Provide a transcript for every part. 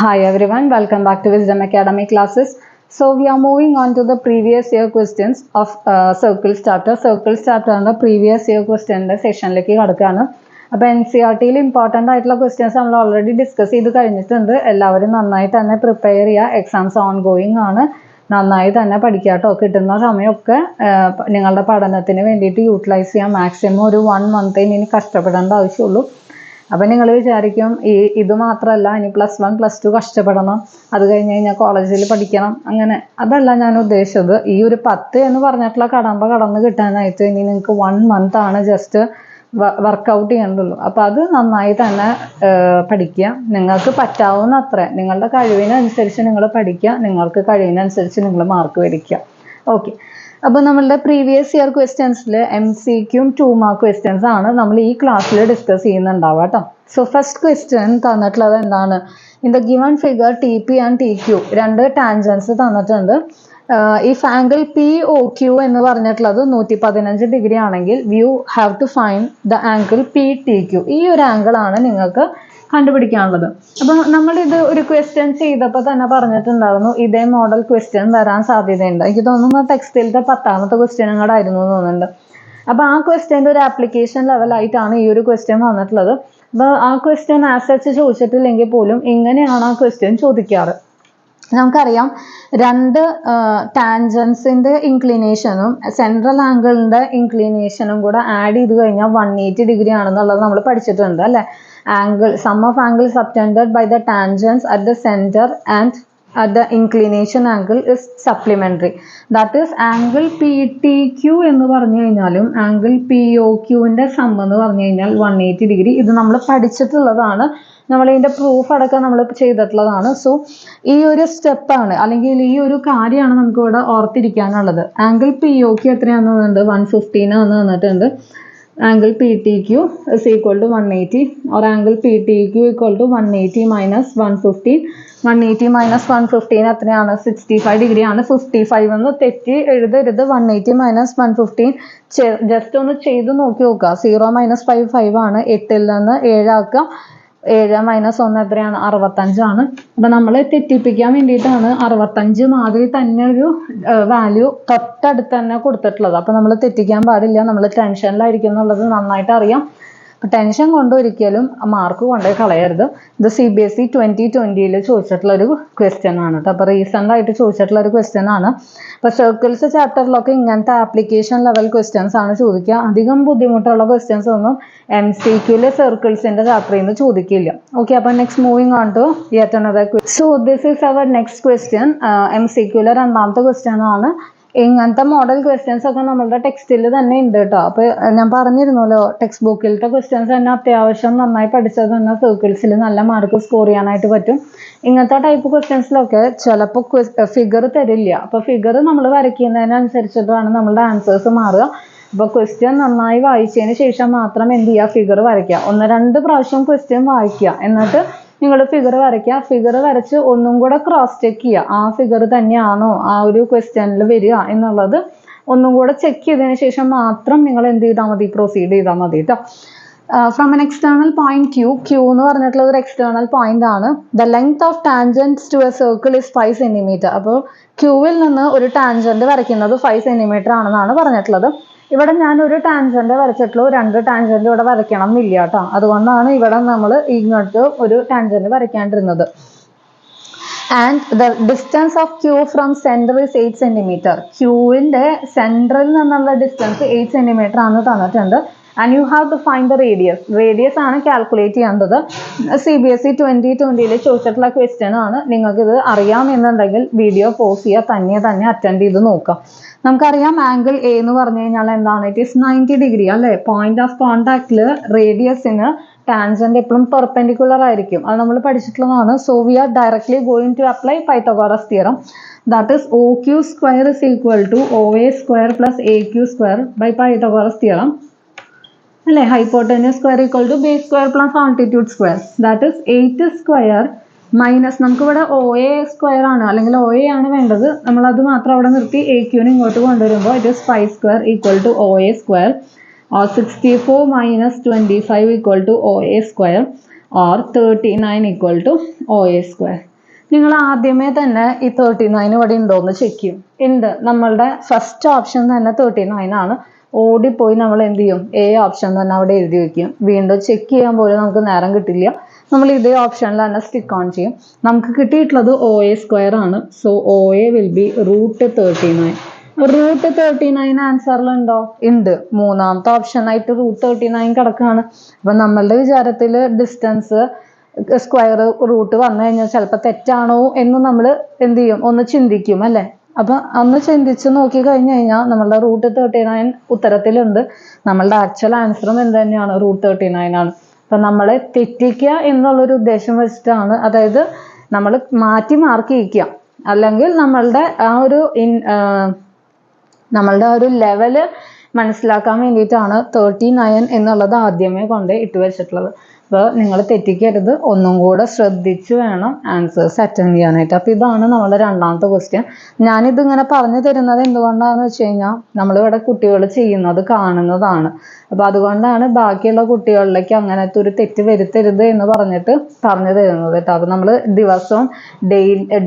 Hi everyone, welcome back to Wisdom Academy classes. So we are moving on to the previous year questions of Circles chapter. Circles chapter and the previous year question session like kadakana. അപ്പോൾ N C R ടിയിൽ important ആയിട്ടുള്ള questions നമ്മൾ already discuss ചെയ്ത് കഴിഞ്ഞിട്ടുണ്ട്. എല്ലാവരും നന്നായിട്ട് തന്നെ prepare ചെയ്യുക. എക്സാംസ് ഓൺ ഗോയിങ് ആണ്. നന്നായി തന്നെ പഠിക്കുക കേട്ടോ. കിട്ടുന്ന സമയമൊക്കെ നിങ്ങളുടെ പഠനത്തിന് വേണ്ടിയിട്ട് യൂട്ടിലൈസ് ചെയ്യാം. മാക്സിമം ഒരു 1 month ഇനി കഷ്ടപ്പെടേണ്ട ആവശ്യമുള്ളൂ. അപ്പം നിങ്ങൾ വിചാരിക്കും ഇത് മാത്രമല്ല ഇനി +1 +2 കഷ്ടപ്പെടണം, അത് കഴിഞ്ഞ് കഴിഞ്ഞാൽ കോളേജിൽ പഠിക്കണം, അങ്ങനെ അതല്ല ഞാൻ ഉദ്ദേശിച്ചത്. ഈ ഒരു 10 എന്ന് പറഞ്ഞിട്ടുള്ള കടന്ന് കിട്ടാനായിട്ട് ഇനി നിങ്ങൾക്ക് 1 month ആണ് ജസ്റ്റ് വർക്കൗട്ട് ചെയ്യേണ്ടുള്ളൂ. അപ്പോൾ അത് നന്നായി തന്നെ പഠിക്കുക. നിങ്ങൾക്ക് പറ്റാവുന്ന അത്ര നിങ്ങളുടെ കഴിവിനനുസരിച്ച് നിങ്ങൾ പഠിക്കുക. നിങ്ങൾക്ക് കഴിവിനനുസരിച്ച് നിങ്ങൾ മാർക്ക് മേടിക്കുക. ഓക്കെ, അപ്പോൾ നമ്മളുടെ പ്രീവിയസ് ഇയർ ക്വസ്റ്റ്യൻസിൽ MCQയും 2 mark ക്വസ്റ്റ്യൻസ് ആണ് നമ്മൾ ഈ ക്ലാസ്സിൽ ഡിസ്കസ് ചെയ്യുന്നുണ്ടാവുക കേട്ടോ. സോ ഫസ്റ്റ് ക്വസ്റ്റ്യൻ തന്നിട്ടുള്ളത് എന്താണ്? In the given figure TP and TQ രണ്ട് ടാൻജൻസ് തന്നിട്ടുണ്ട്. ഇഫ് ആംഗിൾ POQ എന്ന് പറഞ്ഞിട്ടുള്ളത് 115 ഡിഗ്രി ആണെങ്കിൽ you have to find the angle PTQ. ഈ ഒരു ആംഗിൾ ആണ് നിങ്ങൾക്ക് കണ്ടുപിടിക്കാനുള്ളത്. അപ്പം നമ്മളിത് ഒരു ക്വസ്റ്റ്യൻ ചെയ്തപ്പോൾ തന്നെ പറഞ്ഞിട്ടുണ്ടായിരുന്നു ഇതേ മോഡൽ ക്വസ്റ്റ്യൻ വരാൻ സാധ്യതയുണ്ട്. എനിക്ക് തോന്നുന്നു ടെക്സ്റ്റിലത്തെ 10ാമത്തെ ക്വസ്റ്റ്യൻ കൂടെ ആയിരുന്നു തോന്നുന്നുണ്ട്. അപ്പോൾ ആ ക്വസ്റ്റ്യൻ്റെ ഒരു ആപ്ലിക്കേഷൻ ലെവലായിട്ടാണ് ഈ ഒരു ക്വസ്റ്റ്യൻ വന്നിട്ടുള്ളത്. അപ്പോൾ ആ ക്വസ്റ്റ്യൻ ആസച്ച് ചോദിച്ചിട്ടില്ലെങ്കിൽ പോലും ഇങ്ങനെയാണ് ആ ക്വസ്റ്റ്യൻ ചോദിക്കാറ്. നമുക്കറിയാം രണ്ട് ടാൻജൻസിൻ്റെ ഇൻക്ലിനേഷനും സെൻട്രൽ ആംഗിളിൻ്റെ ഇൻക്ലിനേഷനും കൂടെ ആഡ് ചെയ്ത് കഴിഞ്ഞാൽ 180 ഡിഗ്രി ആണെന്നുള്ളത് നമ്മൾ പഠിച്ചിട്ടുണ്ട് അല്ലേ. Angle sum of angle subtended by the tangents at the centre and at the inclination angle is supplementary. That is angle PTQ എന്ന് പറഞ്ഞു കഴിഞ്ഞാലും ആംഗിൾ POQൻ്റെ സം എന്ന് പറഞ്ഞു കഴിഞ്ഞാൽ 180 ഡിഗ്രി. ഇത് നമ്മൾ പഠിച്ചിട്ടുള്ളതാണ്. നമ്മളിതിൻ്റെ പ്രൂഫ് അടക്കം നമ്മൾ ചെയ്തിട്ടുള്ളതാണ്. സോ ഈ ഒരു സ്റ്റെപ്പാണ് അല്ലെങ്കിൽ ഈ ഒരു കാര്യമാണ് നമുക്ക് ഇവിടെ ഓർത്തിരിക്കാനുള്ളത്. ആംഗിൾ POQ എത്രയാണെന്ന് തന്നിട്ടുണ്ട്? 115 ആണെന്ന് തന്നിട്ടുണ്ട്. Angle PTQ is equal to 180 or angle PTQ equal to 180 minus 115. 180 minus 115 എത്രയാണ്? 65 ഡിഗ്രി ആണ്. 55 എന്ന് തെറ്റി എഴുതരുത്. 180 minus 115 ജസ്റ്റ് ഒന്ന് ചെയ്ത് നോക്കി നോക്കുക. 0 minus 5 5 ആണ്. 8ൽ നിന്ന് 7 ആക്കുക. 7 minus 1 എത്രയാണ്? 65 ആണ്. അപ്പം നമ്മൾ തെറ്റിപ്പിക്കാൻ വേണ്ടിയിട്ടാണ് 65 മാതിരി തന്നെ ഒരു വാല്യൂ തൊട്ടടുത്ത് തന്നെ കൊടുത്തിട്ടുള്ളത്. അപ്പം നമ്മൾ തെറ്റിക്കാൻ പാടില്ല. നമ്മൾ ടെൻഷനിലായിരിക്കും എന്നുള്ളത് നന്നായിട്ട് അറിയാം. അപ്പം ടെൻഷൻ കൊണ്ട് ഒരിക്കലും മാർക്ക് കൊണ്ടുപോയി കളയരുത്. ഇത് CBSE 2020 ചോദിച്ചിട്ടുള്ളൊരു ക്വസ്റ്റ്യൻ ആണ് കേട്ടോ. അപ്പോൾ റീസെൻ്റ് ആയിട്ട് ചോദിച്ചിട്ടുള്ള ഒരു ക്വസ്റ്റ്യൻ ആണ്. അപ്പോൾ സർക്കിൾസ് ചാപ്റ്ററിലൊക്കെ ഇങ്ങനത്തെ ആപ്ലിക്കേഷൻ ലെവൽ ക്വസ്റ്റ്യൻസ് ആണ് ചോദിക്കുക. അധികം ബുദ്ധിമുട്ടുള്ള ക്വസ്റ്റ്യൻസ് ഒന്നും MCQയിൽ സർക്കിൾസിൻ്റെ ചാപ്റ്ററിൽ നിന്ന് ചോദിക്കില്ല. ഓക്കെ, അപ്പോൾ next moving on to yet another question. So this is our next question. MCQയിലെ രണ്ടാമത്തെ ക്വസ്റ്റ്യൻ ആണ്. ഇങ്ങനത്തെ മോഡൽ ക്വസ്റ്റ്യൻസ് ഒക്കെ നമ്മളുടെ ടെക്സ്റ്റിൽ തന്നെ ഉണ്ട് കേട്ടോ. അപ്പോൾ ഞാൻ പറഞ്ഞിരുന്നല്ലോ ടെക്സ്റ്റ് ബുക്കിലത്തെ ക്വസ്റ്റ്യൻസ് തന്നെ അത്യാവശ്യം നന്നായി പഠിച്ചത് തന്നെ സർക്കിൾസിൽ നല്ല മാർക്ക് സ്കോർ ചെയ്യാനായിട്ട് പറ്റും. ഇങ്ങനത്തെ ടൈപ്പ് ക്വസ്റ്റ്യൻസിലൊക്കെ ചിലപ്പോൾ ഫിഗർ തരില്ല. അപ്പോൾ ഫിഗർ നമ്മൾ വരയ്ക്കുന്നതിനനുസരിച്ചിട്ടാണ് നമ്മളുടെ ആൻസേഴ്സ് മാറുക. അപ്പോൾ ക്വസ്റ്റ്യൻ നന്നായി വായിച്ചതിന് ശേഷം മാത്രം എന്ത് ചെയ്യുക? ഫിഗർ വരയ്ക്കുക. 1-2 പ്രാവശ്യം ക്വസ്റ്റ്യൻ വായിക്കുക. എന്നിട്ട് നിങ്ങൾ ഫിഗർ വരയ്ക്കുക. ഫിഗർ വരച്ച് ഒന്നും കൂടെ ക്രോസ് ചെക്ക് ചെയ്യുക. ആ ഫിഗർ തന്നെയാണോ ആ ഒരു ക്വസ്റ്റ്യനിൽ വരിക എന്നുള്ളത് ഒന്നും കൂടെ ചെക്ക് ചെയ്തതിന് ശേഷം മാത്രം നിങ്ങൾ എന്ത് ചെയ്താൽ മതി? പ്രൊസീഡ് ചെയ്താൽ മതി കേട്ടോ. From an external point Q എന്ന് പറഞ്ഞിട്ടുള്ളത് ഒരു എക്സ്റ്റേണൽ പോയിന്റ് ആണ്. The length of tangents to a circle is 5 cm. അപ്പോൾ Qവിൽ നിന്ന് ഒരു ടാൻജന്റ് വരയ്ക്കുന്നത് 5 cm ആണെന്നാണ് പറഞ്ഞിട്ടുള്ളത്. ഇവിടെ ഞാൻ ഒരു ടാൻജന്റ് വരച്ചിട്ടുള്ളൂ. 2 ടാൻജന്റ് ഇവിടെ വരയ്ക്കണം എന്നില്ല കേട്ടോ. അതുകൊണ്ടാണ് ഇവിടെ നമ്മൾ ഇങ്ങോട്ട് ഒരു ടാൻജന്റ് വരയ്ക്കാണ്ടിരുന്നത്. And the distance of Q from centre is 8 cm. Qവിൻ്റെ സെൻറ്ററിൽ നിന്നുള്ള ഡിസ്റ്റൻസ് 8 cm ആണ് തന്നിട്ടുണ്ട്. And you have to find the radius. Radius ആണ് കാൽക്കുലേറ്റ് ചെയ്യേണ്ടത്. CBSE 2020 ചോദിച്ചിട്ടുള്ള ക്വസ്റ്റ്യൻ ആണ്. നിങ്ങൾക്കിത് അറിയാമെന്നുണ്ടെങ്കിൽ വീഡിയോ പോസ് ചെയ്യുക, തന്നെ അറ്റൻഡ് ചെയ്ത് നോക്കാം. നമുക്കറിയാം ആംഗിൾ A എന്ന് പറഞ്ഞു കഴിഞ്ഞാൽ എന്താണ്? ഇറ്റ് ഈസ് 90 ഡിഗ്രി അല്ലേ. പോയിന്റ് ഓഫ് കോണ്ടാക്റ്റിൽ റേഡിയസിന് ടാൻജന്റ് എപ്പോഴും പെർപെൻഡിക്കുലർ ആയിരിക്കും. അത് നമ്മൾ പഠിച്ചിട്ടുള്ളതാണ്. So we are directly going to apply Pythagoras theorem. That is OQ square is equal to OA square plus AQ square by Pythagoras theorem അല്ലേ. Hypotenuse square equal to base square plus altitude square. That is 8 square minus നമുക്കിവിടെ OA square ആണ് അല്ലെങ്കിൽ OA ആണ് വേണ്ടത്. നമ്മളത് മാത്രം അവിടെ നിർത്തി AQനെ ഇങ്ങോട്ട് കൊണ്ടുവരുമ്പോൾ it is 5 square equal to OA square or 64 minus 25 equal to OA square or 39 equal to OA square. നിങ്ങൾ ആദ്യമേ തന്നെ ഈ 39 ഇവിടെ ഉണ്ടോ എന്ന് ചെക്ക് ചെയ്യും. ഉണ്ട്, നമ്മളുടെ ഫസ്റ്റ് ഓപ്ഷൻ തന്നെ 39 ആണ്. ഓടിപ്പോയി നമ്മൾ എന്ത് ചെയ്യും, എ ഓപ്ഷൻ തന്നെ അവിടെ എഴുതി വെക്കും. വീണ്ടും ചെക്ക് ചെയ്യാൻ പോലും നമുക്ക് നേരം കിട്ടില്ല. നമ്മൾ ഇതേ ഓപ്ഷനിൽ തന്നെ സ്റ്റിക്ക് ഓൺ ചെയ്യും. നമുക്ക് കിട്ടിയിട്ടുള്ളത് OA² ആണ്. So OA will be √39. √39 ആൻസറിലുണ്ടോ? ഉണ്ട്. മൂന്നാമത്തെ ഓപ്ഷൻ ആയിട്ട് √39 കിടക്കുകയാണ്. അപ്പൊ നമ്മളുടെ വിചാരത്തിൽ ഡിസ്റ്റൻസ് സ്ക്വയർ റൂട്ട് വന്നു കഴിഞ്ഞാൽ ചിലപ്പോൾ തെറ്റാണോ എന്ന് നമ്മൾ എന്ത് ചെയ്യും, ഒന്ന് ചിന്തിക്കും അല്ലേ. അപ്പൊ ഒന്ന് ചിന്തിച്ച് നോക്കി കഴിഞ്ഞു കഴിഞ്ഞാൽ നമ്മളുടെ √39 ഉത്തരത്തിലുണ്ട്. നമ്മളുടെ ആക്ച്വൽ ആൻസറും എന്ത് തന്നെയാണ്, √39 ആണ്. അപ്പൊ നമ്മളെ തെറ്റിക്കുക എന്നുള്ളൊരു ഉദ്ദേശം വെച്ചിട്ടാണ്, അതായത് നമ്മൾ മാറ്റി മാർക്ക് ചെയ്യിക്കുക, അല്ലെങ്കിൽ നമ്മളുടെ ആ ഒരു ലെവല് മനസ്സിലാക്കാൻ വേണ്ടിയിട്ടാണ് 39 എന്നുള്ളത് ആദ്യമേ കൊണ്ട് ഇട്ട് വെച്ചിട്ടുള്ളത്. അപ്പോൾ നിങ്ങൾ തെറ്റിക്കരുത്, ഒന്നും കൂടെ ശ്രദ്ധിച്ച് വേണം ആൻസേഴ്സ് അറ്റൻഡ് ചെയ്യാനായിട്ട്. അപ്പോൾ ഇതാണ് നമ്മുടെ രണ്ടാമത്തെ ക്വസ്റ്റ്യൻ. ഞാനിതിങ്ങനെ പറഞ്ഞു തരുന്നത് എന്തുകൊണ്ടാണെന്ന് വെച്ച് കഴിഞ്ഞാൽ നമ്മളിവിടെ കുട്ടികൾ ചെയ്യുന്നത് കാണുന്നതാണ്. അപ്പോൾ അതുകൊണ്ടാണ് ബാക്കിയുള്ള കുട്ടികളിലേക്ക് അങ്ങനത്തെ ഒരു തെറ്റ് വരുത്തരുത് എന്ന് പറഞ്ഞിട്ട് പറഞ്ഞു തരുന്നത് കേട്ടോ. അപ്പോൾ നമ്മൾ ദിവസവും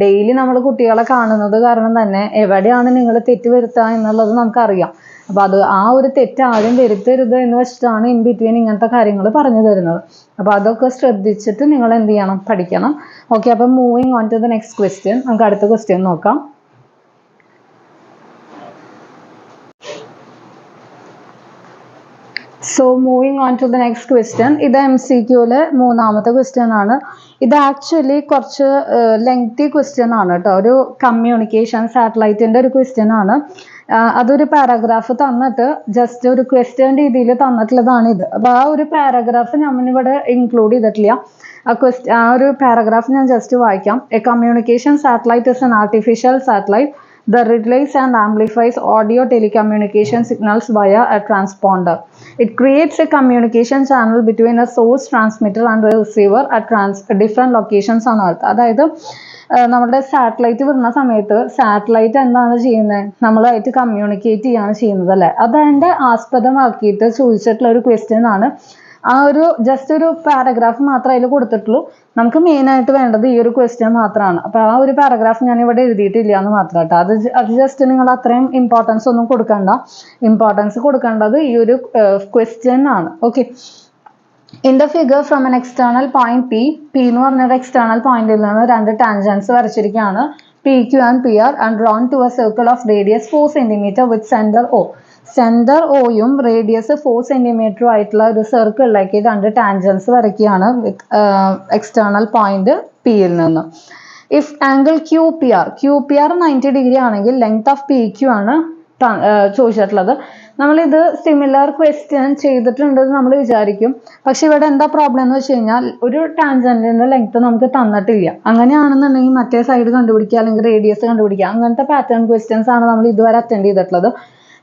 ഡെയിലി നമ്മൾ കുട്ടികളെ കാണുന്നത് കാരണം തന്നെ എവിടെയാണ് നിങ്ങൾ തെറ്റ് വരുത്തുക എന്നുള്ളത് നമുക്കറിയാം. അപ്പോൾ അത് ആ ഒരു തെറ്റ് ആരും വരുത്തരുത് എന്ന് വെച്ചിട്ടാണ് ഇൻ ബിറ്റ്വീൻ ഇങ്ങനത്തെ കാര്യങ്ങൾ പറഞ്ഞു തരുന്നത്. അപ്പോൾ അതൊക്കെ ശ്രദ്ധിച്ചിട്ട് നിങ്ങൾ എന്ത് ചെയ്യണം, പഠിക്കണം. ഓക്കെ, അപ്പം moving on to the next question. നമുക്ക് അടുത്ത ക്വസ്റ്റ്യൻ നോക്കാം. So moving on to the next question. ഇത് MCQയിലെ മൂന്നാമത്തെ ക്വസ്റ്റ്യൻ ആണ്. ഇത് ആക്ച്വലി കുറച്ച് ലെങ്തി ക്വസ്റ്റ്യൻ ആണ് കേട്ടോ. ഒരു കമ്മ്യൂണിക്കേഷൻ സാറ്റലൈറ്റിൻ്റെ ഒരു ക്വസ്റ്റ്യൻ ആണ്. അതൊരു പാരാഗ്രാഫ് തന്നിട്ട് ജസ്റ്റ് ഒരു ക്വസ്റ്റ്യൻ രീതിയിൽ തന്നിട്ടുള്ളതാണ് ഇത്. അപ്പോൾ ആ ഒരു പാരാഗ്രാഫ് നമ്മളിവിടെ ഇൻക്ലൂഡ് ചെയ്തിട്ടില്ല. ആ ഒരു പാരാഗ്രാഫ് ഞാൻ ജസ്റ്റ് വായിക്കാം. A communication satellite is an artificial satellite that relays and amplifies audio telecommunication signals via a transponder. It creates a communication channel between a source transmitter and a receiver at different locations on Earth. അതായത് നമ്മുടെ satellite വരുന്ന സമയത്ത് satellite എന്താണ് ചെയ്യുന്നത്, നമ്മളായിട്ട് communicate ചെയ്യാണ് ചെയ്യുന്നത് അല്ലേ. അതതിൻ്റെ ആസ്പദമാക്കിയിട്ട് ചോദിച്ചിട്ടുള്ള ഒരു ക്വസ്റ്റ്യൻ ആണ്. ആ ഒരു ജസ്റ്റ് ഒരു പാരഗ്രാഫ് മാത്രമേ അതിൽ കൊടുത്തിട്ടുള്ളൂ. നമുക്ക് മെയിനായിട്ട് വേണ്ടത് ഈ ഒരു ക്വസ്റ്റ്യൻ മാത്രമാണ്. അപ്പോൾ ആ ഒരു പാരഗ്രാഫ് ഞാൻ ഇവിടെ എഴുതിയിട്ടില്ല എന്ന് മാത്രം കേട്ടോ. അത് ജസ്റ്റ് നിങ്ങൾ അത്രയും ഇമ്പോർട്ടൻസ് ഒന്നും കൊടുക്കണ്ട. ഇമ്പോർട്ടൻസ് കൊടുക്കേണ്ടത് ഈ ഒരു ക്വസ്റ്റ്യൻ ആണ്. Okay, in the figure from an external point P എന്ന് പറഞ്ഞൊരു എക്സ്റ്റേണൽ പോയിന്റിൽ നിന്ന് രണ്ട് tangents വരച്ചിരിക്കുകയാണ്, PQ and PR, and drawn to a circle of radius 4 cm with center O. Centre ഓയും റേഡിയസ് 4 cm ആയിട്ടുള്ള ഒരു സർക്കിളിലേക്ക് രണ്ട് ടാൻജൻസ് വരയ്ക്കുകയാണ് വിത്ത് എക്സ്റ്റേണൽ പോയിന്റ് പിയിൽ നിന്ന്. ഇഫ് ആംഗിൾ QPR 90 ഡിഗ്രി ആണെങ്കിൽ ലെങ്ത് ഓഫ് PQ ആണ് ചോദിച്ചിട്ടുള്ളത്. നമ്മളിത് സിമിലർ ക്വസ്റ്റ്യൻ ചെയ്തിട്ടുണ്ടെന്ന് നമ്മൾ വിചാരിക്കും. പക്ഷെ ഇവിടെ എന്താ പ്രോബ്ലം എന്ന് വെച്ച് കഴിഞ്ഞാൽ ഒരു ടാൻജന്റിന്റെ ലെങ്ത് നമുക്ക് തന്നിട്ടില്ല. അങ്ങനെയാണെന്നുണ്ടെങ്കിൽ മറ്റേ സൈഡ് കണ്ടുപിടിക്കുക, അല്ലെങ്കിൽ റേഡിയസ് കണ്ടുപിടിക്കുക, അങ്ങനത്തെ പാറ്റേൺ ക്വസ്റ്റ്യൻസ് ആണ് നമ്മൾ ഇതുവരെ അറ്റൻഡ് ചെയ്തിട്ടുള്ളത്.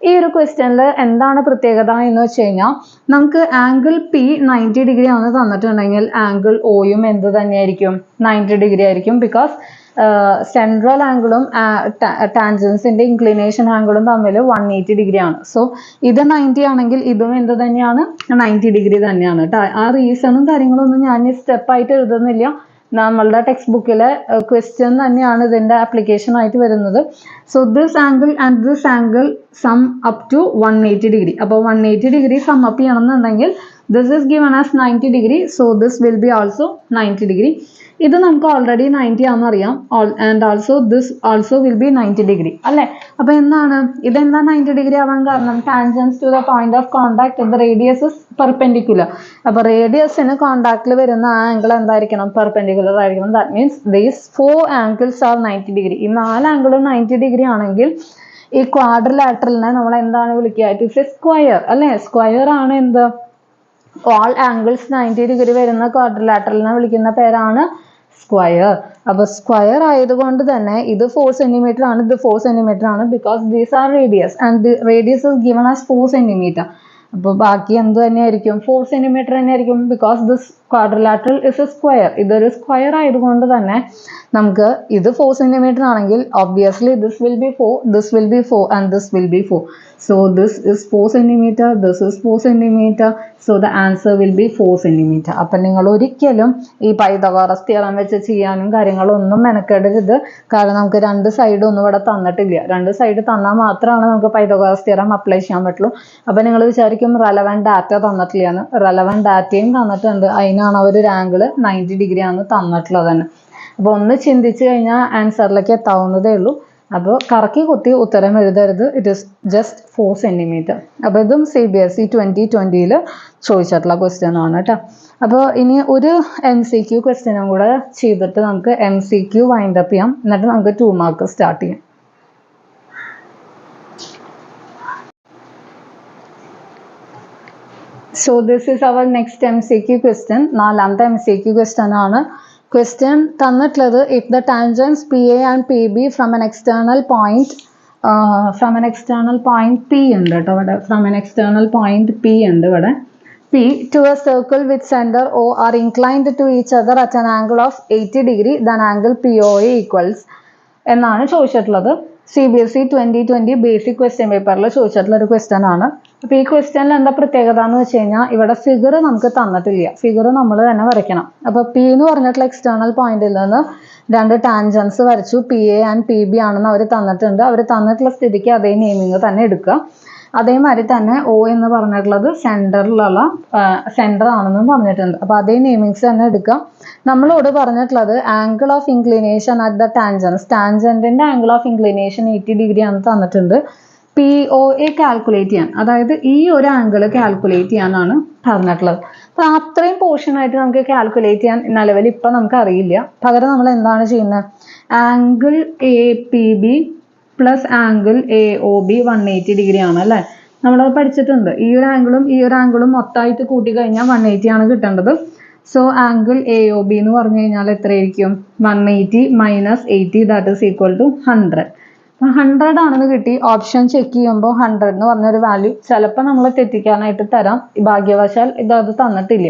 ഈ ഒരു ക്വസ്റ്റ്യനിൽ എന്താണ് പ്രത്യേകത എന്ന് വെച്ച് കഴിഞ്ഞാൽ നമുക്ക് ആംഗിൾ P 90 ഡിഗ്രി ആണ് തന്നിട്ടുണ്ടെങ്കിൽ ആംഗിൾ ഓയും എന്ത് തന്നെയായിരിക്കും, 90 ഡിഗ്രി ആയിരിക്കും. ബിക്കോസ് സെൻട്രൽ ആംഗിളും ടാൻജൻസിന്റെ ഇൻക്ലിനേഷൻ ആംഗിളും തമ്മിൽ 180 ഡിഗ്രി ആണ്. സോ ഇത് 90 ആണെങ്കിൽ ഇതും എന്ത് തന്നെയാണ്, 90 ഡിഗ്രി തന്നെയാണ് കേട്ടോ. ആ റീസണും കാര്യങ്ങളൊന്നും ഞാൻ സ്റ്റെപ്പായിട്ട് എഴുതുന്നില്ല. നമ്മളുടെ ടെക്സ്റ്റ് ബുക്കിലെ ക്വസ്റ്റ്യൻ തന്നെയാണ് ഇതിൻ്റെ ആപ്ലിക്കേഷൻ ആയിട്ട് വരുന്നത്. So this angle and this angle sum up to 180 degree. അപ്പോൾ 180 ഡിഗ്രി സം അപ്പ് ചെയ്യണമെന്നുണ്ടെങ്കിൽ this is given as 90 degree. So this will be also 90 degree. ഇത് നമുക്ക് ഓൾറെഡി 90 ആണെന്ന് അറിയാം. And also this also will be 90 degree അല്ലേ. അപ്പോൾ എന്താണ് ഇതെന്താ 90 ഡിഗ്രി ആവാൻ കാരണം, tangents to the point of contact the radius is perpendicular. അപ്പോൾ റേഡിയസിന് കോണ്ടാക്റ്റിൽ വരുന്ന ആ ആംഗിൾ എന്തായിരിക്കണം, പെർപെൻഡിക്കുലർ ആയിരിക്കണം. That means these 4 angles are 90 degree. ഈ 4 ആംഗിളും 90 ഡിഗ്രി ആണെങ്കിൽ ഈ ക്വാഡ്രിലാറ്ററലിനെ നമ്മൾ എന്താണ് വിളിക്കുക, ഇറ്റ് ഇസ് എ സ്ക്വയർ അല്ലേ. സ്ക്വയർ ആണ് എന്ത്, ഓൾ ആംഗിൾസ് 90 ഡിഗ്രി വരുന്ന ക്വാഡ്രിലാറ്ററലിനെ വിളിക്കുന്ന പേരാണ് സ്ക്വയർ. അപ്പോൾ സ്ക്വയർ ആയതുകൊണ്ട് തന്നെ ഇത് 4 cm ആണ്, ഇത് 4 cm ആണ്. Because these are radius and the radius is given as 4 cm. അപ്പോൾ ബാക്കി എന്ത് തന്നെയായിരിക്കും? 4 സെന്റിമീറ്റർ തന്നെയായിരിക്കും. Because this quadrilateral is A square. ഇതൊരു സ്ക്വയർ ആയതുകൊണ്ട് തന്നെ നമുക്ക് ഇത് 4 സെന്റിമീറ്റർ ആണെങ്കിൽ obviously this will B 4, this will B 4 and this will B 4. So this is 4 centimeter, this is 4 centimeter. So the answer will be 4 centimeter. അപ്പം നിങ്ങൾ ഒരിക്കലും ഈ പൈതഗോറസ് തിയറം വെച്ച് ചെയ്യാനും കാര്യങ്ങളൊന്നും മെനക്കെടരുത്. കാരണം നമുക്ക് രണ്ട് സൈഡ് ഒന്നും ഇവിടെ തന്നിട്ടില്ല. രണ്ട് സൈഡ് തന്നാൽ മാത്രമാണ് നമുക്ക് പൈതഗോറസ് തിയറം അപ്ലൈ ചെയ്യാൻ പറ്റുള്ളൂ. അപ്പം നിങ്ങൾ വിചാരിക്കും റെലവൻറ്റ് ഡാറ്റ തന്നിട്ടില്ലാന്ന്. റെലവൻറ്റ് ഡാറ്റയും തന്നിട്ടുണ്ട്. അതിനാണ് അവർ ഒരു ആംഗിൾ 90 ഡിഗ്രി ആണ് തന്നിട്ടുള്ളത് തന്നെ. അപ്പോൾ ഒന്ന് ചിന്തിച്ച് കഴിഞ്ഞാൽ ആൻസറിലേക്ക് എത്താവുന്നതേ ഉള്ളൂ. അപ്പോൾ കറക്കി കുത്തി ഉത്തരം എഴുതരുത്. It is just 4 centimetre. അപ്പോൾ ഇതും CBSE 2020 ചോദിച്ചിട്ടുള്ള ക്വസ്റ്റ്യൻ ആണ് കേട്ടോ. അപ്പോൾ ഇനി ഒരു MCQ ക്വസ്റ്റ്യനും കൂടെ ചെയ്തിട്ട് നമുക്ക് MCQ വൈൻഡ് അപ്പ് ചെയ്യാം. എന്നിട്ട് നമുക്ക് 2 മാർക്ക് സ്റ്റാർട്ട് ചെയ്യാം. So this is our next MCQ question. നാലാമത്തെ MCQ ക്വസ്റ്റ്യൻ ആണ്. ക്വസ്റ്റ്യൻ തന്നിട്ടുള്ളത് if the tangents PA and PB from an external point P ഉണ്ട് കേട്ടോ ഇവിടെ. from an external point P ഉണ്ട് ഇവിടെ. P to a circle with center O are inclined to each other at an angle of 80 degree, then angle POA equals എന്നാണ് ചോദിച്ചിട്ടുള്ളത്. CBSE 2020 basic question പേപ്പറിൽ ചോദിച്ചിട്ടുള്ള ഒരു ക്വസ്റ്റ്യൻ ആണ്. അപ്പോൾ ഈ ക്വസ്റ്റ്യനിൽ എന്താ പ്രത്യേകത എന്ന് വെച്ച് കഴിഞ്ഞാൽ ഇവിടെ ഫിഗർ നമുക്ക് തന്നിട്ടില്ല. ഫിഗർ നമ്മൾ തന്നെ വരയ്ക്കണം. അപ്പോൾ P എന്ന് പറഞ്ഞിട്ടുള്ള എക്സ്റ്റേണൽ പോയിന്റിൽ നിന്ന് രണ്ട് ടാൻജൻസ് വരച്ചു. PA ആൻഡ് PB ആണെന്ന് അവർ തന്നിട്ടുണ്ട്. അവർ തന്നിട്ടുള്ള സ്ഥിതിക്ക് അതേ നെയിമിങ് തന്നെ എടുക്കുക. അതേമാതിരി തന്നെ O എന്ന് പറഞ്ഞിട്ടുള്ളത് സെൻറ്റർ ആണെന്നും പറഞ്ഞിട്ടുണ്ട്. അപ്പോൾ അതേ നെയിമിങ്സ് തന്നെ എടുക്കുക. നമ്മളോട് പറഞ്ഞിട്ടുള്ളത് angle of inclination at the ടാൻജൻറ്റിൻ്റെ ആംഗിൾ ഓഫ് ഇൻക്ലിനേഷൻ 80 ഡിഗ്രി ആണ് തന്നിട്ടുണ്ട്. POA കാൽക്കുലേറ്റ് ചെയ്യാൻ, അതായത് ഈ ഒരു ആംഗിൾ കാൽക്കുലേറ്റ് ചെയ്യാനാണ് പറഞ്ഞിട്ടുള്ളത്. അപ്പോൾ അത്രയും പോർഷനായിട്ട് നമുക്ക് കാൽക്കുലേറ്റ് ചെയ്യാൻ നിലവിൽ ഇപ്പം നമുക്ക് അറിയില്ല. പകരം നമ്മൾ എന്താണ് ചെയ്യുന്നത്? Angle APB plus angle AOB 180 degree ആണ് അല്ലേ? നമ്മളത് പഠിച്ചിട്ടുണ്ട്. ഈ ഒരു ആംഗിളും മൊത്തമായിട്ട് കൂട്ടി കഴിഞ്ഞാൽ 180 ആണ് കിട്ടേണ്ടത്. സോ ആംഗിൾ AOB എന്ന് പറഞ്ഞു കഴിഞ്ഞാൽ എത്രയായിരിക്കും? 180 minus 80 that is equal to 100. 100 ആണെന്ന് കിട്ടി. ഓപ്ഷൻ ചെക്ക് ചെയ്യുമ്പോൾ 100 എന്ന് പറഞ്ഞൊരു വാല്യൂ ചിലപ്പോൾ നമ്മൾ തെറ്റിക്കാനായിട്ട് തരാം. ഭാഗ്യവശാൽ ഇത് തന്നിട്ടില്ല.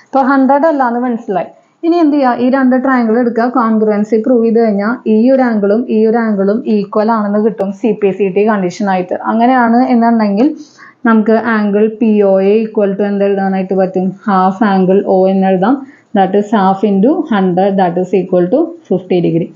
അപ്പോൾ 100 അല്ലാന്ന് മനസ്സിലായി. ഇനി എന്ത് ചെയ്യുക? ഈ രണ്ട് ട്രയാങ്കിൾ എടുക്കുക. കോൺഗ്രുവൻസി പ്രൂവ് ചെയ്ത് കഴിഞ്ഞാൽ ഈ ഒരു ആംഗിളും ഈക്വൽ ആണെന്ന് കിട്ടും CPCT കണ്ടീഷനായിട്ട്. അങ്ങനെയാണ് എന്നുണ്ടെങ്കിൽ നമുക്ക് ആംഗിൾ POA ഈക്വൽ ടു എന്ത് എഴുതാനായിട്ട് പറ്റും? ഹാഫ് ആംഗിൾ O എന്ന് എഴുതാം. That is half into 100 that is equal to 50 degree.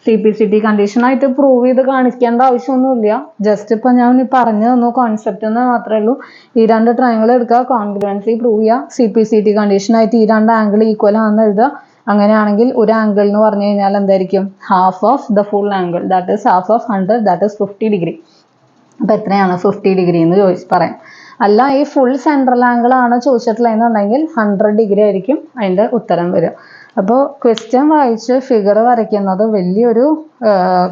CPCT കണ്ടീഷനായിട്ട് പ്രൂവ് ചെയ്ത് കാണിക്കേണ്ട ആവശ്യമൊന്നുമില്ല. ജസ്റ്റ് ഇപ്പം ഞാൻ പറഞ്ഞു തന്നു കോൺസെപ്റ്റ് എന്ന് മാത്രമേ ഉള്ളൂ. ഈ രണ്ട് ട്രയാങ്കിൾ എടുക്കുക, കോൺഗ്രുവൻസി പ്രൂവ് ചെയ്യുക, CPCT കണ്ടീഷനായിട്ട് ഈ രണ്ട് ആംഗിൾ ഈക്വൽ ആണെന്ന് എഴുതുക. അങ്ങനെയാണെങ്കിൽ ഒരു ആംഗിൾ എന്ന് പറഞ്ഞു കഴിഞ്ഞാൽ എന്തായിരിക്കും? Half of the full angle that is half of 100 that is 50 degree. അപ്പോൾ എത്രയാണ് 50 ഡിഗ്രി എന്ന് പറയാം. അല്ല ഈ ഫുൾ സെൻട്രൽ ആംഗിൾ ആണ് ചോദിച്ചിട്ടുള്ളതെന്നുണ്ടെങ്കിൽ 100 ഡിഗ്രി ആയിരിക്കും അതിൻ്റെ ഉത്തരം വരിക. അപ്പോൾ ക്വസ്റ്റ്യൻ വായിച്ച് ഫിഗർ വരയ്ക്കുന്നത് വലിയൊരു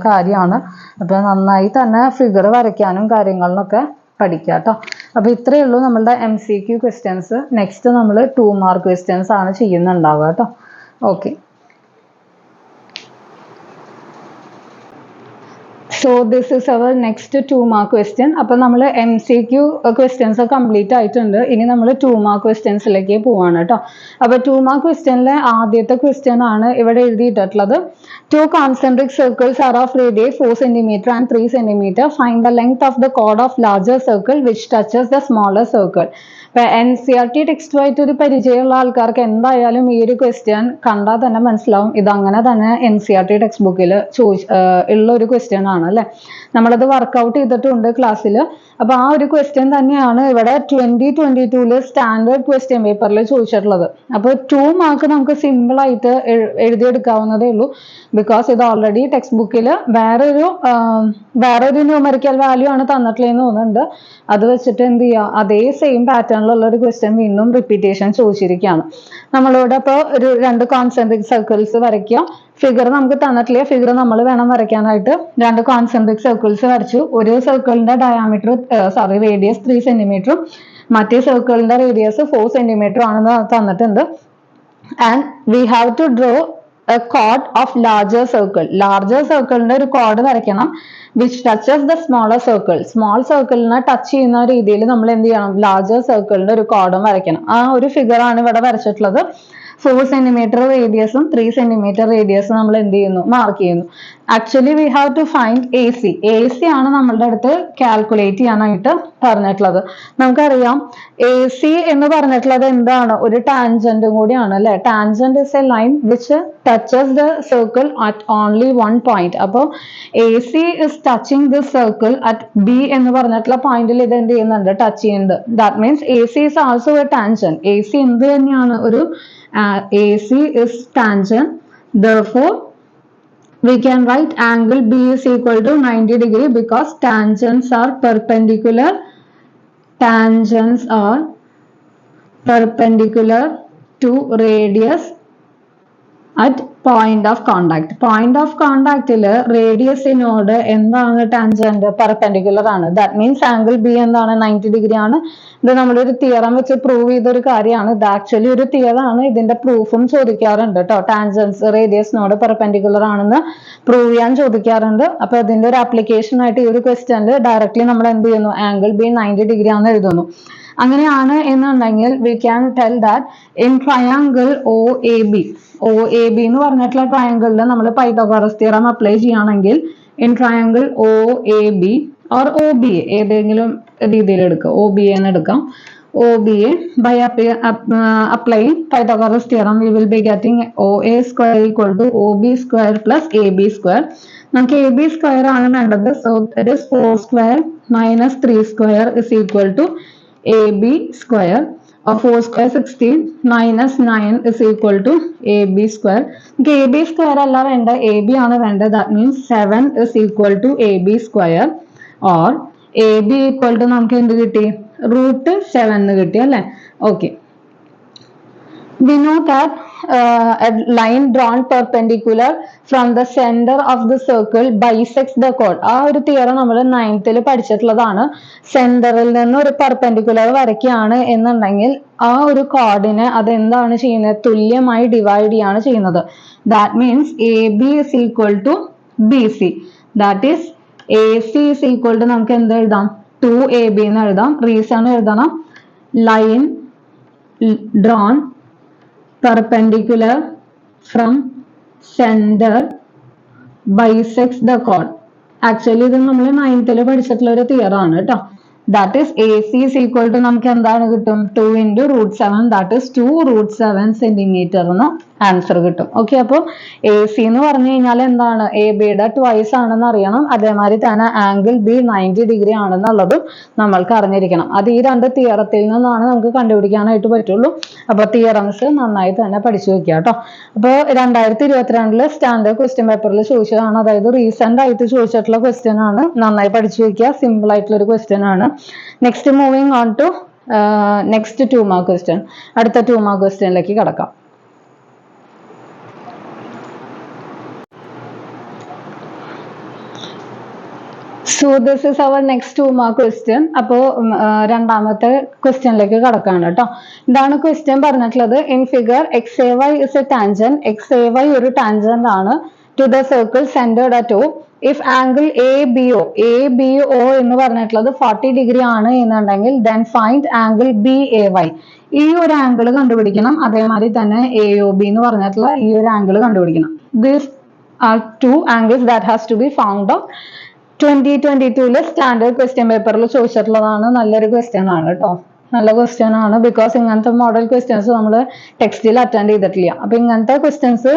കാര്യമാണ്. അപ്പോൾ നന്നായി തന്നെ ഫിഗർ വരയ്ക്കാനും കാര്യങ്ങളിലൊക്കെ പഠിക്കുക കേട്ടോ. അപ്പോൾ ഇത്രയേ ഉള്ളൂ നമ്മളുടെ MCQ ക്വസ്റ്റ്യൻസ്. നെക്സ്റ്റ് നമ്മൾ 2 മാർക്ക് ക്വസ്റ്റ്യൻസ് ആണ് ചെയ്യുന്നുണ്ടാവുക കേട്ടോ. Okay. So this is our next 2 mark question. അപ്പോൾ നമ്മൾ MCQ ക്വസ്റ്റ്യൻസ് കംപ്ലീറ്റ് ആയിട്ടുണ്ട്. ഇനി നമ്മൾ 2 മാർക്ക് ക്വസ്റ്റ്യൻസിലേക്ക് പോവാണ് കേട്ടോ. അപ്പോൾ 2 മാർക്ക് ക്വസ്റ്റ്യനിലെ ആദ്യത്തെ ക്വസ്റ്റ്യൻ ആണ് ഇവിടെ എഴുതിയിട്ടുള്ളത്. 2 concentric circles are of radius 4 cm and 3 cm. Find the length of the chord of larger circle which touches the smaller circle. ഇപ്പോൾ NCERT ടെക്സ്റ്റുമായിട്ട് ഒരു പരിചയമുള്ള ആൾക്കാർക്ക് എന്തായാലും ഈ ഒരു ക്വസ്റ്റ്യൻ കണ്ടാൽ തന്നെ മനസ്സിലാവും. ഇതങ്ങനെ തന്നെ NCERT ടെക്സ്റ്റ് ബുക്കിൽ ഉള്ള ഒരു ക്വസ്റ്റ്യൻ ആണ് അല്ലേ? നമ്മളത് വർക്കൗട്ട് ചെയ്തിട്ടുണ്ട് ക്ലാസ്സിൽ. അപ്പോൾ ആ ഒരു ക്വസ്റ്റ്യൻ തന്നെയാണ് ഇവിടെ 2022 സ്റ്റാൻഡേർഡ് ക്വസ്റ്റ്യൻ പേപ്പറിൽ ചോദിച്ചിട്ടുള്ളത്. അപ്പോൾ 2 മാർക്ക് നമുക്ക് സിമ്പിളായിട്ട് എഴുതിയെടുക്കാവുന്നതേ ഉള്ളൂ. ബിക്കോസ് ഇത് ഓൾറെഡി ടെക്സ്റ്റ് ബുക്കിൽ വേറൊരു ന്യൂമറിക്കൽ വാല്യൂ ആണ് തന്നിട്ടുള്ളതെന്ന് തോന്നുന്നുണ്ട്. അത് വെച്ചിട്ട് എന്ത് ചെയ്യുക? അതേ സെയിം പാറ്റേണിലുള്ള ഒരു ക്വസ്റ്റ്യൻ വീണ്ടും റിപ്പീറ്റേഷൻ ചോദിച്ചിരിക്കുകയാണ്. നമ്മളോട് അപ്പോൾ ഒരു 2 കോൺസെൻട്രിക് സർക്കിൾസ് വരയ്ക്കുക. ഫിഗർ നമുക്ക് തന്നിട്ടില്ല. ഫിഗർ നമ്മൾ വേണം വരയ്ക്കാനായിട്ട്. 2 കോൺസെൻട്രിക് സർക്കിൾസ് വരച്ചു. ഒരു സർക്കിളിന്റെ റേഡിയസ് 3 സെന്റിമീറ്ററും മറ്റേ സർക്കിളിന്റെ റേഡിയസ് 4 സെന്റിമീറ്റർ ആണെന്ന് തന്നിട്ടുണ്ട്. And we have to draw a chord of larger circle. Larger circle ന്റെ ഒരു chord വരയ്ക്കണം which touches the smaller circle. Small circle നെ ടച്ച് ചെയ്യുന്ന രീതിയിൽ നമ്മൾ എന്ത് ചെയ്യണം? larger circle ന്റെ ഒരു chord വരയ്ക്കണം. ആ ഒരു ഫിഗർ ആണ് ഇവിടെ വരച്ചിട്ടുള്ളത്. 4 cm റേഡിയസും 3 cm റേഡിയസും നമ്മൾ എന്ത് ചെയ്യുന്നു? മാർക്ക് ചെയ്യുന്നു. Actually we have to find AC. AC ആണ് നമ്മളുടെ അടുത്ത് കാൽക്കുലേറ്റ് ചെയ്യാനായിട്ട് പറഞ്ഞിട്ടുള്ളത്. നമുക്കറിയാം AC എന്ന് പറഞ്ഞിട്ടുള്ളത് എന്താണ്? ഒരു ടാൻജന്റും കൂടിയാണ് അല്ലെ? Tangent is A line which touches the circle at only one point. അപ്പോൾ AC is touching this circle at B എന്ന് പറഞ്ഞിട്ടുള്ള പോയിന്റിൽ ഇത് എന്ത് ചെയ്യുന്നുണ്ട്? ടച്ച് ചെയ്യുന്നുണ്ട്. That means AC is also A tangent. AC എന്ത് തന്നെയാണ്? ഒരു AC is tangent. Therefore, we can write angle B is equal to 90 degree because tangents are perpendicular. Tangents are perpendicular to radius at point of contact. Point of contact il radius inode endana tangent perpendicular aanu. That means angle B endana 90 degree aanu. ഇത് നമ്മളൊരു theorem വെച്ച് prove ചെയ്ത ഒരു കാര്യമാണ്. ഇത് actually ഒരു theorem ആണ്. ഇതിന്റെ പ്രൂഫും ചോദിക്കാറുണ്ട് കേട്ടോ. ടാൻജൻസ് റേഡിയസിനോട് പെർപെൻഡിക്കുലർ ആണെന്ന് പ്രൂവ് ചെയ്യാൻ ചോദിക്കാറുണ്ട്. അപ്പൊ ഇതിന്റെ ഒരു ആപ്ലിക്കേഷൻ ആയിട്ട് ഈ ഒരു ക്വസ്റ്റ്യനിൽ ഡയറക്ട്ലി നമ്മൾ എന്ത് ചെയ്യുന്നു? ആംഗിൾ ബി 90 ഡിഗ്രി ആണെന്ന് എഴുതുന്നു. അങ്ങനെയാണ് എന്നുണ്ടെങ്കിൽ we can tell that in triangle OAB എന്ന് പറഞ്ഞിട്ടുള്ള ട്രയാങ്കിളിൽ നമ്മൾ പൈതഗോറസ് തിയറം അപ്ലൈ ചെയ്യുകയാണെങ്കിൽ in triangle OAB or OBA ഏതെങ്കിലും രീതിയിൽ എടുക്കുക. OBA എന്ന് എടുക്കാം. OBA by applying Pythagoras theorem we will be getting OA square equal to OB square plus AB square. നമുക്ക് AB square ആണ് വേണ്ടത്. So that is 4 square minus 3 square is equal to AB square. 4 square 16 minus 9 is equal to AB square. നമുക്ക് AB square അല്ല വേണ്ട, AB ആണ് വേണ്ടത്. That means 7 is equal to AB square or AB equal to നമുക്ക് എന്ത് കിട്ടി? √7 എന്ന് കിട്ടി അല്ലേ? Okay. We know that a line drawn perpendicular from the center of the circle bisects the chord. ആ ഒരു തിയറം നമ്മൾ 9th പഠിച്ചിട്ടുള്ളതാണ്. സെന്ററിൽ നിന്ന് ഒരു പെർപെൻഡിക്കുലർ വരയ്ക്കുകയാണ് എന്നുണ്ടെങ്കിൽ ആ ഒരു കോർഡിനെ അത് എന്താണ് ചെയ്യുന്നത്? തുല്യമായി ഡിവൈഡ് ചെയ്യാണ് ചെയ്യുന്നത്. That means AB is equal to BC. That is AC is equal to നമുക്ക് എന്ത് എഴുതാം? 2AB എന്ന് എഴുതാം. റീസൺ എഴുതണം. Line drawn perpendicular from center bisects the chord. Actually ഇത് നമ്മൾ 9th പഠിച്ചിട്ടുള്ള ഒരു തിയറം ആണ് കേട്ടോ. That is AC is equal to നമുക്ക് എന്താണ് കിട്ടും? 2 into √7 that is 2√7 centimeter എന്ന് ആൻസർ കിട്ടും. ഓക്കെ, അപ്പോൾ AC എന്ന് പറഞ്ഞു കഴിഞ്ഞാൽ എന്താണ്? ABയുടെ ട്വൈസ് ആണെന്ന് അറിയണം. അതേമാതിരി തന്നെ ആംഗിൾ B 90 ഡിഗ്രി ആണെന്നുള്ളതും നമ്മൾക്ക് അറിഞ്ഞിരിക്കണം. അത് ഈ രണ്ട് തിയറത്തിൽ നിന്നാണ് നമുക്ക് കണ്ടുപിടിക്കാനായിട്ട് പറ്റുള്ളൂ. അപ്പൊ തിയറംസ് നന്നായി തന്നെ പഠിച്ചു വെക്കുക കേട്ടോ. അപ്പോൾ 2022 സ്റ്റാൻഡേർഡ് ക്വസ്റ്റ്യൻ പേപ്പറിൽ ചോദിച്ചതാണ്. അതായത് റീസെന്റ് ആയിട്ട് ചോദിച്ചിട്ടുള്ള ക്വസ്റ്റ്യൻ ആണ്. നന്നായി പഠിച്ചു വെക്കുക. സിമ്പിൾ ആയിട്ടുള്ള ഒരു ക്വസ്റ്റ്യൻ ആണ്. Next moving on to next 2 mark question. അടുത്ത 2 മാർക്ക് ക്വസ്റ്റ്യനിലേക്ക് കടക്കാം. So this is our next 2 mark question. അപ്പോൾ രണ്ടാമത്തെ ക്വസ്റ്റ്യനിലേക്ക് കടക്കാണ് കേട്ടോ. ഇതാണ് ക്വസ്റ്റ്യൻ പറഞ്ഞിട്ടുള്ളത്. In figure XAY is a tangent. XAY ഒരു ടാൻജന്റ് ആണ് to the circle centered at O. If angle ABO എന്ന് പറഞ്ഞിട്ടുള്ളത് 40 ഡിഗ്രി ആണ് എന്നുണ്ടെങ്കിൽ then find angle BAY. ഈ ഒരു ആംഗിൾ കണ്ടുപിടിക്കണം. അതേമാതിരി തന്നെ AOB എന്ന് പറഞ്ഞിട്ടുള്ള ഈ ഒരു ആംഗിൾ കണ്ടുപിടിക്കണം. These are 2 angles that has to be found out. 2022 standard question പേപ്പറിൽ ചോദിച്ചിട്ടുള്ളതാണ്. നല്ലൊരു ക്വസ്റ്റ്യൻ ആണ് കേട്ടോ. നല്ല ക്വസ്റ്റ്യൻ ആണ്. ബിക്കോസ് ഇങ്ങനത്തെ മോഡൽ ക്വസ്റ്റ്യൻസ് നമ്മൾ ടെക്സ്റ്റിൽ അറ്റൻഡ് ചെയ്തിട്ടില്ല. അപ്പൊ ഇങ്ങനത്തെ ക്വസ്റ്റ്യൻസ്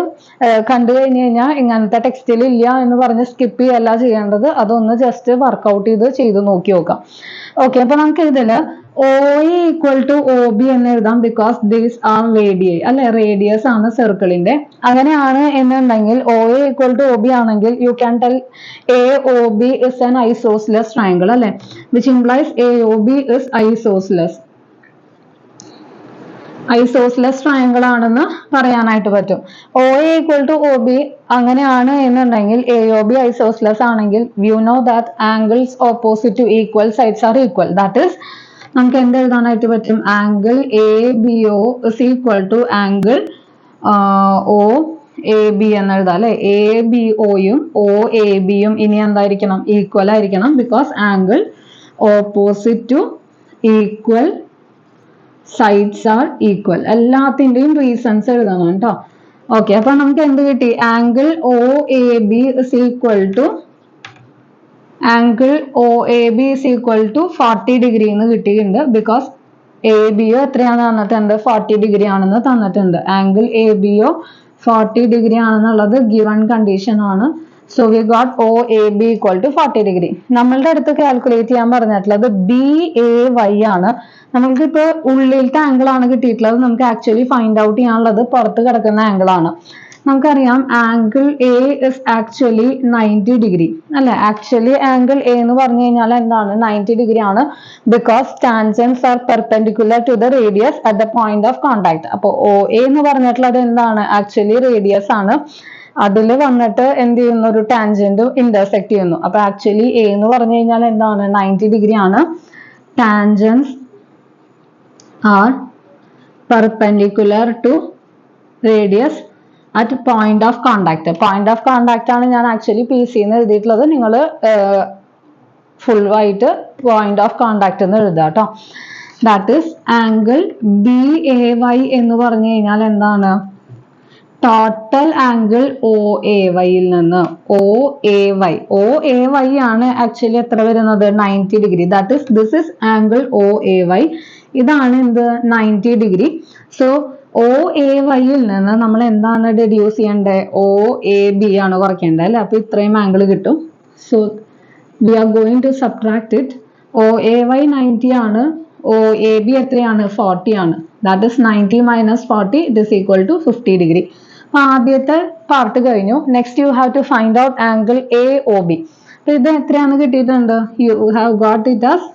കണ്ടു കഴിഞ്ഞു കഴിഞ്ഞാൽ ഇങ്ങനത്തെ ടെക്സ്റ്റിൽ ഇല്ല എന്ന് പറഞ്ഞ് സ്കിപ്പ് ചെയ്യല്ല ചെയ്യേണ്ടത്. അതൊന്ന് ജസ്റ്റ് വർക്ക്ഔട്ട് ചെയ്ത് നോക്കി നോക്കാം. ഓക്കെ, അപ്പൊ നമുക്ക് ഇതില് OA equal to OB എന്ന് എഴുതാം. ബിക്കോസ് ദീസ് ആർ റേഡിയൈ അല്ലെ? റേഡിയസ് ആണ് സർക്കിളിന്റെ. അങ്ങനെയാണ് എന്നുണ്ടെങ്കിൽ OA equal to OB ആണെങ്കിൽ you can tell AOB is an isosceles triangle അല്ലെ? which implies AOB is isosceles. Isosceles triangle ആണെന്ന് പറയാനായിട്ട് പറ്റും. OA equal to OB അങ്ങനെയാണ് എന്നുണ്ടെങ്കിൽ AOB ഐസോസ്ലെസ് ആണെങ്കിൽ you know that angles opposite to equal sides are equal. That is നമുക്ക് എന്ത് എഴുതാനായിട്ട് പറ്റും? Angle ABO is equal to angle A B എന്ന് എഴുതാം അല്ലെ. എ ബി ഒയും ഒ എ ബിയും ഇനി എന്തായിരിക്കണം? ഈക്വൽ ആയിരിക്കണം. Because angle opposite to equal sides are equal. എല്ലാത്തിന്റെയും റീസൺസ് എഴുതണം കേട്ടോ. ഓക്കെ, അപ്പൊ നമുക്ക് എന്ത് കിട്ടി? Angle O A B is equal to angle O A B is equal to 40 degree എന്ന് കിട്ടിയിട്ടുണ്ട്. ബിക്കോസ് എ ബിയോ എത്രയാണ് തന്നിട്ടുണ്ട്? 40 ഡിഗ്രി ആണെന്ന് തന്നിട്ടുണ്ട്. ആംഗിൾ എ ബിയോ 40 ഡിഗ്രി ആണെന്നുള്ളത് ഗിവൺ കണ്ടീഷൻ ആണ്. So we got O A B equal to 40 degree. നമ്മളുടെ അടുത്ത് കാൽക്കുലേറ്റ് ചെയ്യാൻ പറഞ്ഞിട്ടുള്ളത് ബി എ വൈ ആണ്. നമുക്ക് ഇപ്പൊ ഉള്ളിലത്തെ ആംഗിൾ ആണ് കിട്ടിയിട്ടുള്ളത്. നമുക്ക് ആക്ച്വലി ഫൈൻഡ് ഔട്ട് ചെയ്യാനുള്ളത് പുറത്ത് കിടക്കുന്ന ആംഗിൾ ആണ്. നമുക്കറിയാം angle A is actually 90 degree അല്ലെ. ആക്ച്വലി ആംഗിൾ എ എന്ന് പറഞ്ഞു കഴിഞ്ഞാൽ എന്താണ്? 90 ഡിഗ്രി ആണ്. Because tangents are perpendicular to the radius at the point of contact. അപ്പോൾ ഒ എ എന്ന് പറഞ്ഞിട്ടുള്ളത് എന്താണ്? ആക്ച്വലി റേഡിയസ് ആണ്. അതിൽ വന്നിട്ട് എന്ത് ചെയ്യുന്നു? ഒരു ടാൻജന്റ് ഇന്റർസെക്ട് ചെയ്യുന്നു. അപ്പൊ ആക്ച്വലി എ എന്ന് പറഞ്ഞു കഴിഞ്ഞാൽ എന്താണ്? 90 ഡിഗ്രി ആണ്. Tangents are perpendicular to radius at point of contact. Point of contact ആണ് ഞാൻ ആക്ച്വലി പി സി എന്ന് എഴുതിയിട്ടുള്ളത്. നിങ്ങൾ ഫുൾ ആയിട്ട് പോയിന്റ് ഓഫ് കോണ്ടാക്ട് എന്ന് എഴുതുക കേട്ടോ. That is angle B A Y എന്ന് പറഞ്ഞു കഴിഞ്ഞാൽ എന്താണ്? ടോട്ടൽ ആംഗിൾ ഒ എ വൈയിൽ നിന്ന് ഒ എ വൈ ആണ് ആക്ച്വലി എത്ര വരുന്നത്? 90 degree. That is this is angle O A Y. ഇതാണ് എന്ത്? 90 ഡിഗ്രി. സോ ഒ എ വൈയിൽ നിന്ന് നമ്മൾ എന്താണ് ഡെഡ്യൂസ് ചെയ്യേണ്ടത്? ഒ എ ബി ആണ് കുറയ്ക്കേണ്ടത് അല്ലെ. അപ്പൊ ഇത്രയും ആംഗിൾ കിട്ടും. So we are going to subtract it. O A Y 90 ആണ്. ഒ എ ബി എത്രയാണ്? 40 ആണ്. That is 90 minus 40 it is equal to 50 degree. അപ്പൊ ആദ്യത്തെ പാർട്ട് കഴിഞ്ഞു. Next you have to find out angle A O B. അപ്പൊ ഇത് എത്രയാണ് കിട്ടിയിട്ടുണ്ട്? You have got it as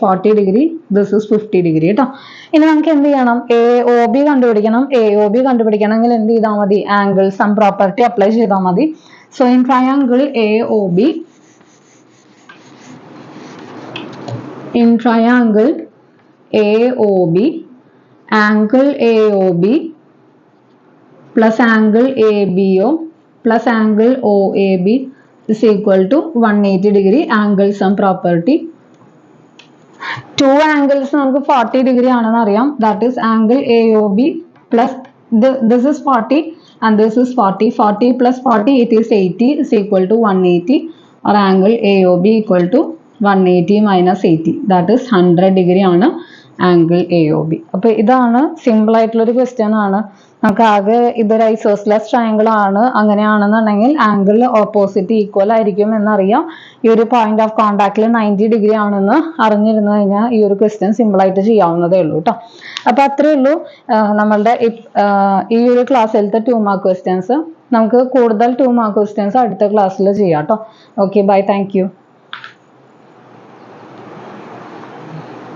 40 degree. This is 50 degree കേട്ടോ. ഇനി നമുക്ക് എന്ത് ചെയ്യണം? എ ഒ ബി കണ്ടുപിടിക്കണം. എ ഒ ബി കണ്ടുപിടിക്കണമെങ്കിൽ എന്ത് ചെയ്താൽ മതി? ആംഗിൾ സം പ്രോപ്പർട്ടി അപ്ലൈ ചെയ്താൽ മതി. So in triangle A O B, angle AOB plus angle ABO plus angle OAB is equal to 180 degree. Angle sum property. Two angles നമുക്ക് 40 degree ആണെന്ന് അറിയാം. That is angle AOB plus this is 40 and this is 40. 40 plus 40 it is 80 is equal to 180, or angle AOB equal to 180 minus 80. That is 100 degree ആണ് angle A O B. അപ്പൊ ഇതാണ് simple ആയിട്ടുള്ള ഒരു question ആണ്. നമുക്ക് ആകെ ഇതൊരു isosceles triangle ആണ്. അങ്ങനെയാണെന്നുണ്ടെങ്കിൽ ആംഗിൾ ഓപ്പോസിറ്റ് ഈക്വൽ ആയിരിക്കും എന്നറിയാം. ഈ ഒരു പോയിന്റ് ഓഫ് കോണ്ടാക്റ്റിൽ 90 ഡിഗ്രി ആണെന്ന് അറിഞ്ഞിരുന്നു കഴിഞ്ഞാൽ ഈ ഒരു ക്വസ്റ്റ്യൻ സിമ്പിൾ ആയിട്ട് ചെയ്യാവുന്നതേ ഉള്ളൂ കേട്ടോ. അപ്പൊ അത്രേ ഉള്ളൂ നമ്മളുടെ ഈ ഒരു ക്ലാസ്സിലത്തെ 2 മാർക്ക് ക്വസ്റ്റ്യൻസ്. നമുക്ക് കൂടുതൽ 2 മാർക്ക് ക്വസ്റ്റ്യൻസ് അടുത്ത ക്ലാസ്സിൽ ചെയ്യാം കേട്ടോ. Okay, bye, thank U.